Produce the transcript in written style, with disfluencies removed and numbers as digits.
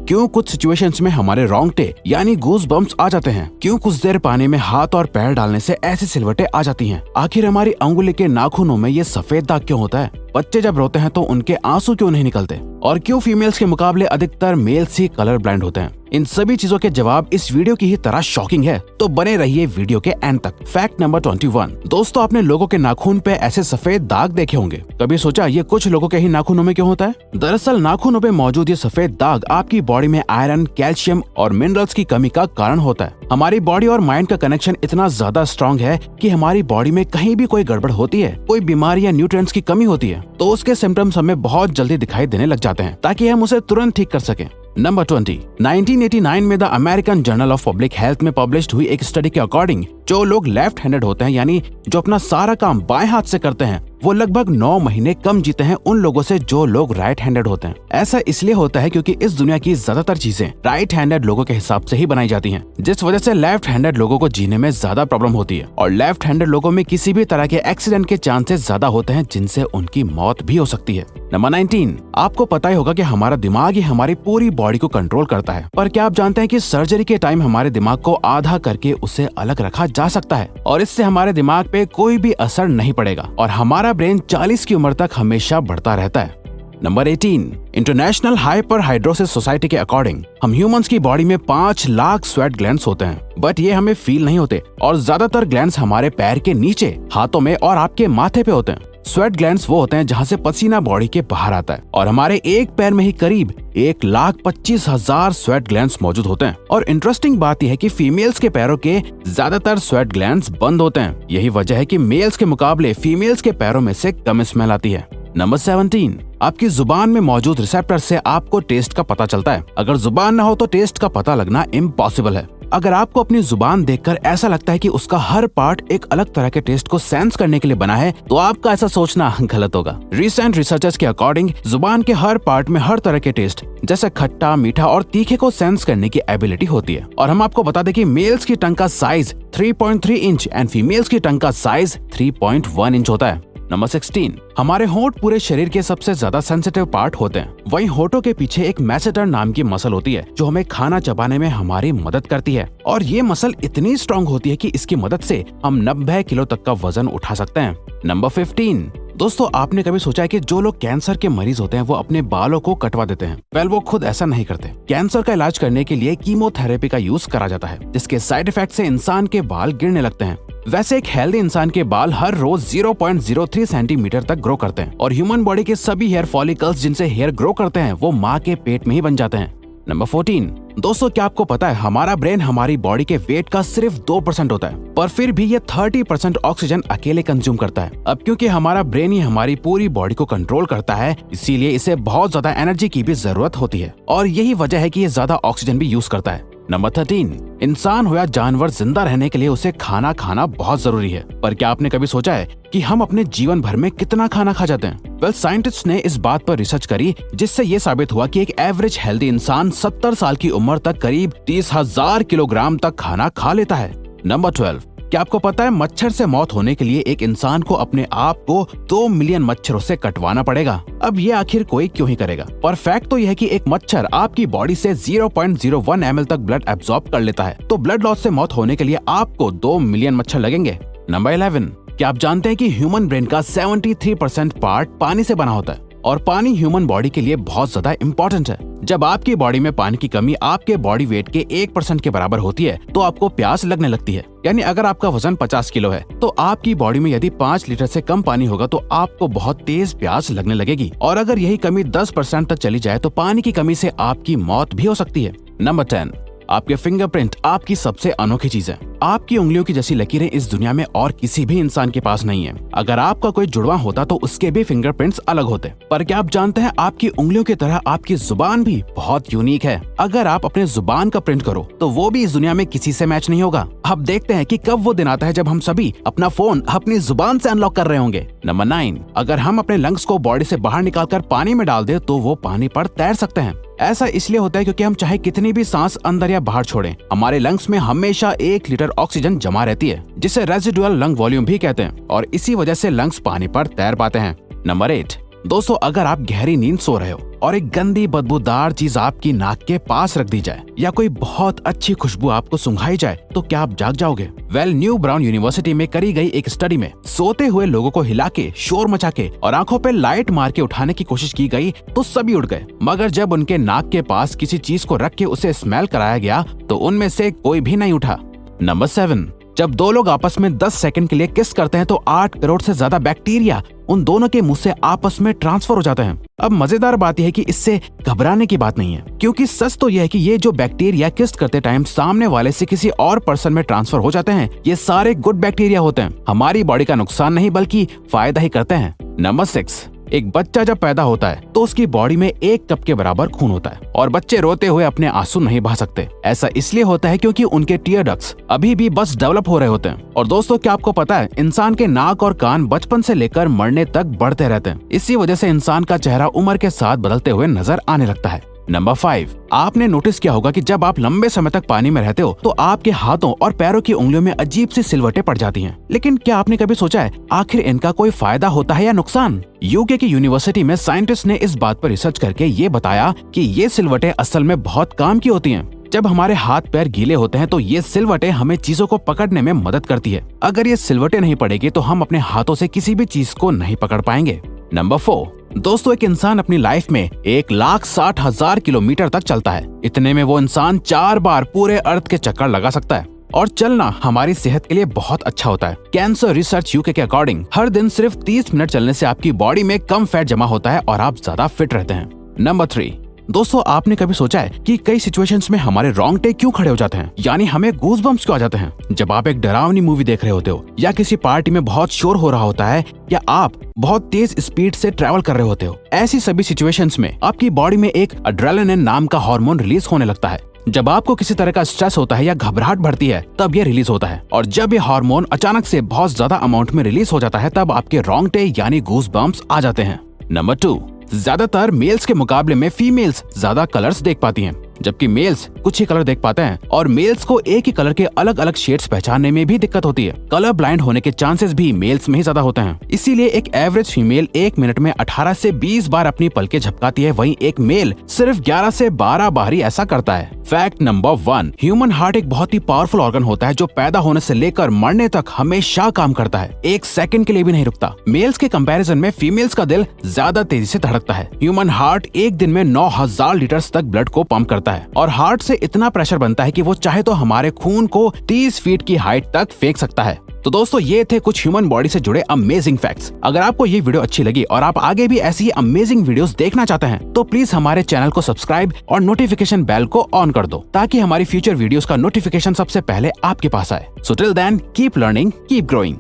क्यों कुछ सिचुएशंस में हमारे रोंगटे यानी गूज बम्प्स आ जाते हैं, क्यों कुछ देर पानी में हाथ और पैर डालने से ऐसी सिलवटें आ जाती हैं, आखिर हमारी अंगुली के नाखूनों में ये सफेद दाग क्यों होता है, बच्चे जब रोते हैं तो उनके आंसू क्यों नहीं निकलते, और क्यों फीमेल्स के मुकाबले अधिकतर मेल्स ही कलर ब्लाइंड होते हैं। इन सभी चीजों के जवाब इस वीडियो की ही तरह शॉकिंग है, तो बने रहिए वीडियो के एंड तक। Fact number 21। दोस्तों, आपने लोगों के नाखून पे ऐसे सफेद दाग देखे होंगे। कभी सोचा ये कुछ लोगों के ही नाखूनों में क्यों होता है? दरअसल नाखूनों पे मौजूद ये सफेद दाग आपकी बॉडी में आयरन, कैल्शियम और मिनरल्स की कमी का कारण होता है। हमारी बॉडी और माइंड का कनेक्शन इतना ज्यादा स्ट्रॉन्ग है कि हमारी बॉडी में कहीं भी कोई गड़बड़ होती है, कोई बीमारी या न्यूट्रिएंट्स की कमी होती है, तो उसके सिम्टम्स हमें बहुत जल्दी दिखाई देने लग जाते हैं, ताकि हम उसे तुरंत ठीक कर सकें। नंबर 20। 1989 में the American journal of public health में पब्लिश हुई एक स्टडी के अकॉर्डिंग जो लोग लेफ्ट हैंडेड होते हैं, यानी जो अपना सारा काम बाएं हाथ से करते हैं, वो लगभग 9 महीने कम जीते हैं उन लोगों से जो लोग राइट हैंडेड होते हैं। ऐसा इसलिए होता है क्योंकि इस दुनिया की ज्यादातर चीजें राइट हैंडेड लोगों के हिसाब से ही बनाई जाती हैं, जिस वजह से लेफ्ट हैंडेड लोगों को जीने में ज्यादा प्रॉब्लम होती है, और लेफ्ट हैंडेड लोगों में किसी भी तरह के एक्सीडेंट के चांसेस ज्यादा होते हैं, जिनसे उनकी मौत भी हो सकती है। नंबर 19। आपको पता ही होगा कि हमारा दिमाग ही हमारी पूरी बॉडी को कंट्रोल करता है, पर क्या आप जानते हैं कि सर्जरी के टाइम हमारे दिमाग को आधा करके उसे अलग रखा जा सकता है, और इससे हमारे दिमाग पे कोई भी असर नहीं पड़ेगा, और हमारा ब्रेन 40 की उम्र तक हमेशा बढ़ता रहता है। नंबर 18। इंटरनेशनल हाइपरहाइड्रोसिस सोसाइटी के अकॉर्डिंग हम ह्यूमंस की बॉडी में 5 लाख स्वेट ग्लैंड्स होते हैं, बट ये हमें फील नहीं होते, और ज्यादातर ग्लैंड्स हमारे पैर के नीचे, हाथों में और आपके माथे पे होते हैं। स्वेट ग्लैंड्स वो होते हैं जहाँ से पसीना बॉडी के बाहर आता है, और हमारे एक पैर में ही करीब 1,25,000 स्वेट ग्लैंड्स मौजूद होते हैं। और इंटरेस्टिंग बात यह है कि फीमेल्स के पैरों के ज्यादातर स्वेट ग्लैंड्स बंद होते हैं। यही वजह है कि मेल्स के मुकाबले फीमेल्स के पैरों में से कम स्मेल आती है। नंबर 17। आपकी जुबान में मौजूद रिसेप्टर से आपको टेस्ट का पता चलता है। अगर जुबान न हो तो टेस्ट का पता लगना इम्पॉसिबल है। अगर आपको अपनी जुबान देखकर ऐसा लगता है कि उसका हर पार्ट एक अलग तरह के टेस्ट को सेंस करने के लिए बना है, तो आपका ऐसा सोचना गलत होगा। रिसेंट रिसर्चर्स के अकॉर्डिंग जुबान के हर पार्ट में हर तरह के टेस्ट जैसे खट्टा, मीठा और तीखे को सेंस करने की एबिलिटी होती है। और हम आपको बता दें कि मेल्स की टंग का साइज 3.3 इंच एंड फीमेल्स की टंग का साइज 3.1 इंच होता है। नंबर 16। हमारे होंठ पूरे शरीर के सबसे ज्यादा सेंसिटिव पार्ट होते हैं। वहीं होठों के पीछे एक मैसेटर नाम की मसल होती है जो हमें खाना चबाने में हमारी मदद करती है, और ये मसल इतनी स्ट्रॉन्ग होती है कि इसकी मदद से हम 90 किलो तक का वजन उठा सकते हैं। नंबर 15। दोस्तों, आपने कभी सोचा है कि जो लोग कैंसर के मरीज होते हैं वो अपने बालों को कटवा देते हैं? वेल, वो खुद ऐसा नहीं करते। कैंसर का इलाज करने के लिए कीमोथेरेपी का यूज करा जाता है, जिसके साइड इफेक्ट से इंसान के बाल गिरने लगते हैं। वैसे एक हेल्दी इंसान के बाल हर रोज 0.03 सेंटीमीटर तक ग्रो करते हैं, और ह्यूमन बॉडी के सभी हेयर फॉलिकल्स जिनसे हेयर ग्रो करते हैं वो माँ के पेट में ही बन जाते हैं। नंबर 14। दोस्तों, क्या आपको पता है हमारा ब्रेन हमारी बॉडी के वेट का सिर्फ 2% होता है, पर फिर भी ये 30% ऑक्सीजन अकेले कंज्यूम करता है। अब क्योंकि हमारा ब्रेन ही हमारी पूरी बॉडी को कंट्रोल करता है, इसीलिए इसे बहुत ज्यादा एनर्जी की भी जरूरत होती है, और यही वजह है कि ये ज्यादा ऑक्सीजन भी यूज करता है। नंबर 13। इंसान हो या जानवर, जिंदा रहने के लिए उसे खाना खाना बहुत जरूरी है, पर क्या आपने कभी सोचा है कि हम अपने जीवन भर में कितना खाना खा जाते हैं? वेल, साइंटिस्ट ने इस बात पर रिसर्च करी, जिससे ये साबित हुआ कि एक एवरेज हेल्दी इंसान 70 साल की उम्र तक करीब 30,000 किलोग्राम तक खाना खा लेता है। नंबर 12। क्या आपको पता है मच्छर से मौत होने के लिए एक इंसान को अपने आप को 2 मिलियन मच्छरों से कटवाना पड़ेगा? अब ये आखिर कोई क्यों ही करेगा? पर फैक्ट तो यह है कि एक मच्छर आपकी बॉडी से 0.01 ml तक ब्लड एब्जॉर्ब कर लेता है, तो ब्लड लॉस से मौत होने के लिए आपको 2 मिलियन मच्छर लगेंगे। नंबर 11। क्या आप जानते हैं कि ह्यूमन ब्रेन का 73% पार्ट पानी से बना होता है, और पानी ह्यूमन बॉडी के लिए बहुत ज्यादा इम्पोर्टेंट है। जब आपकी बॉडी में पानी की कमी आपके बॉडी वेट के 1% के बराबर होती है, तो आपको प्यास लगने लगती है। यानी अगर आपका वजन 50 किलो है, तो आपकी बॉडी में यदि 5 लीटर से कम पानी होगा तो आपको बहुत तेज प्यास लगने लगेगी, और अगर यही कमी 10% तक चली जाए तो पानी की कमी से आपकी मौत भी हो सकती है। नंबर 10। आपके फिंगरप्रिंट आपकी सबसे अनोखी चीज है। आपकी उंगलियों की जैसी लकीरें इस दुनिया में और किसी भी इंसान के पास नहीं है। अगर आपका कोई जुड़वा होता तो उसके भी फिंगरप्रिंट्स अलग होते। पर क्या आप जानते हैं आपकी उंगलियों की तरह आपकी जुबान भी बहुत यूनिक है। अगर आप अपने जुबान का प्रिंट करो तो वो भी इस दुनिया में किसी से मैच नहीं होगा। अब देखते हैं कि कब वो दिन आता है जब हम सभी अपना फोन अपनी जुबान से अनलॉक कर रहे होंगे। नंबर 9। अगर हम अपने लंग्स को बॉडी से बाहर निकालकर पानी में डाल दे तो वो पानी पर तैर सकते हैं। ऐसा इसलिए होता है क्योंकि हम चाहे कितनी भी सांस अंदर या बाहर छोड़ें, हमारे लंग्स में हमेशा 1 लीटर ऑक्सीजन जमा रहती है, जिसे रेजिडुअल लंग वॉल्यूम भी कहते हैं, और इसी वजह से लंग्स पानी पर तैर पाते हैं। नंबर 8। दोस्तों, अगर आप गहरी नींद सो रहे हो और एक गंदी बदबूदार चीज आपकी नाक के पास रख दी जाए या कोई बहुत अच्छी खुशबू आपको सुंघाई जाए तो क्या आप जाग जाओगे? न्यू ब्राउन यूनिवर्सिटी में करी गई एक स्टडी में सोते हुए लोगों को हिला के, शोर मचा के और आंखों पे लाइट मार के उठाने की कोशिश की गई तो सभी उठ गए, मगर जब उनके नाक के पास किसी चीज को रख के उसे स्मेल कराया गया तो उनमें से कोई भी नहीं उठा। नंबर 7, जब दो लोग आपस में 10 सेकंड के लिए किस करते हैं तो 8 करोड़ से ज्यादा बैक्टीरिया उन दोनों के मुंह से आपस में ट्रांसफर हो जाते हैं। अब मजेदार बात यह है कि इससे घबराने की बात नहीं है, क्योंकि सच तो यह है कि ये जो बैक्टीरिया किस करते टाइम सामने वाले से किसी और पर्सन में ट्रांसफर हो जाते हैं, ये सारे गुड बैक्टीरिया होते हैं, हमारी बॉडी का नुकसान नहीं बल्कि फायदा ही करते हैं। नंबर 6, एक बच्चा जब पैदा होता है तो उसकी बॉडी में 1 कप के बराबर खून होता है और बच्चे रोते हुए अपने आंसू नहीं बहा सकते। ऐसा इसलिए होता है क्योंकि उनके टीयर डक्ट्स अभी भी बस डेवलप हो रहे होते हैं। और दोस्तों, क्या आपको पता है इंसान के नाक और कान बचपन से लेकर मरने तक बढ़ते रहते हैं। इसी वजह से इंसान का चेहरा उम्र के साथ बदलते हुए नजर आने लगता है। नंबर 5, आपने नोटिस किया होगा कि जब आप लंबे समय तक पानी में रहते हो तो आपके हाथों और पैरों की उंगलियों में अजीब सी सिलवटें पड़ जाती हैं। लेकिन क्या आपने कभी सोचा है आखिर इनका कोई फायदा होता है या नुकसान? यूके की यूनिवर्सिटी में साइंटिस्ट ने इस बात पर रिसर्च करके ये बताया कि ये सिलवटें असल में बहुत काम की होती हैं। जब हमारे हाथ पैर गीले होते हैं तो ये सिलवटें हमें चीजों को पकड़ने में मदद करती है। अगर ये सिलवटें नहीं पड़ेगी तो हम अपने हाथों से किसी भी चीज को नहीं पकड़ पाएंगे। नंबर 4, दोस्तों, एक इंसान अपनी लाइफ में 1,60,000 किलोमीटर तक चलता है। इतने में वो इंसान 4 बार पूरे अर्थ के चक्कर लगा सकता है। और चलना हमारी सेहत के लिए बहुत अच्छा होता है। कैंसर रिसर्च यूके के अकॉर्डिंग हर दिन सिर्फ 30 मिनट चलने से आपकी बॉडी में कम फैट जमा होता है और आप ज्यादा फिट रहते हैं। नंबर 3, दोस्तों, आपने कभी सोचा है कि कई सिचुएशंस में हमारे रोंगटे क्यों खड़े हो जाते हैं, यानी हमें गूज़बम्प्स क्यों आ जाते हैं? जब आप एक डरावनी मूवी देख रहे होते हो या किसी पार्टी में बहुत शोर हो रहा होता है या आप बहुत तेज स्पीड से ट्रैवल कर रहे होते हो, ऐसी सभी सिचुएशंस में आपकी बॉडी में एक एड्रेनालिन नाम का हार्मोन रिलीज होने लगता है। जब आपको किसी तरह का स्ट्रेस होता है या घबराहट बढ़ती है तब ये रिलीज होता है, और जब ये हार्मोन अचानक से बहुत ज्यादा अमाउंट में रिलीज हो जाता है तब आपके रोंगटे यानी गूज़बम्प्स आ जाते हैं। नंबर 2, ज्यादातर मेल्स के मुकाबले में फीमेल्स ज्यादा कलर्स देख पाती हैं, जबकि मेल्स कुछ ही कलर देख पाते हैं और मेल्स को एक ही कलर के अलग अलग शेड्स पहचानने में भी दिक्कत होती है। कलर ब्लाइंड होने के चांसेस भी मेल्स में ही ज्यादा होते हैं। इसीलिए एक एवरेज फीमेल 1 मिनट में 18 से 20 बार अपनी पलकें झपकाती है, वहीं एक मेल सिर्फ 11 से 12 बार ही ऐसा करता है। फैक्ट नंबर 1, ह्यूमन हार्ट एक बहुत ही पावरफुल ऑर्गन होता है जो पैदा होने से लेकर मरने तक हमेशा काम करता है, 1 सेकंड के लिए भी नहीं रुकता। मेल्स के कंपैरिजन में फीमेल्स का दिल ज्यादा तेजी से धड़कता है। ह्यूमन हार्ट एक दिन में 9,000 लीटर तक ब्लड को पंप करता है और हार्ट से इतना प्रेशर बनता है कि वो चाहे तो हमारे खून को 30 फीट की हाइट तक फेंक सकता है। तो दोस्तों, ये थे कुछ ह्यूमन बॉडी से जुड़े अमेजिंग फैक्ट्स। अगर आपको ये वीडियो अच्छी लगी और आप आगे भी ऐसी ही अमेजिंग वीडियोस देखना चाहते हैं तो प्लीज हमारे चैनल को सब्सक्राइब और नोटिफिकेशन बेल को ऑन कर दो ताकि हमारी फ्यूचर वीडियोस का नोटिफिकेशन सबसे पहले आपके पास आए। So till then, keep learning, keep growing.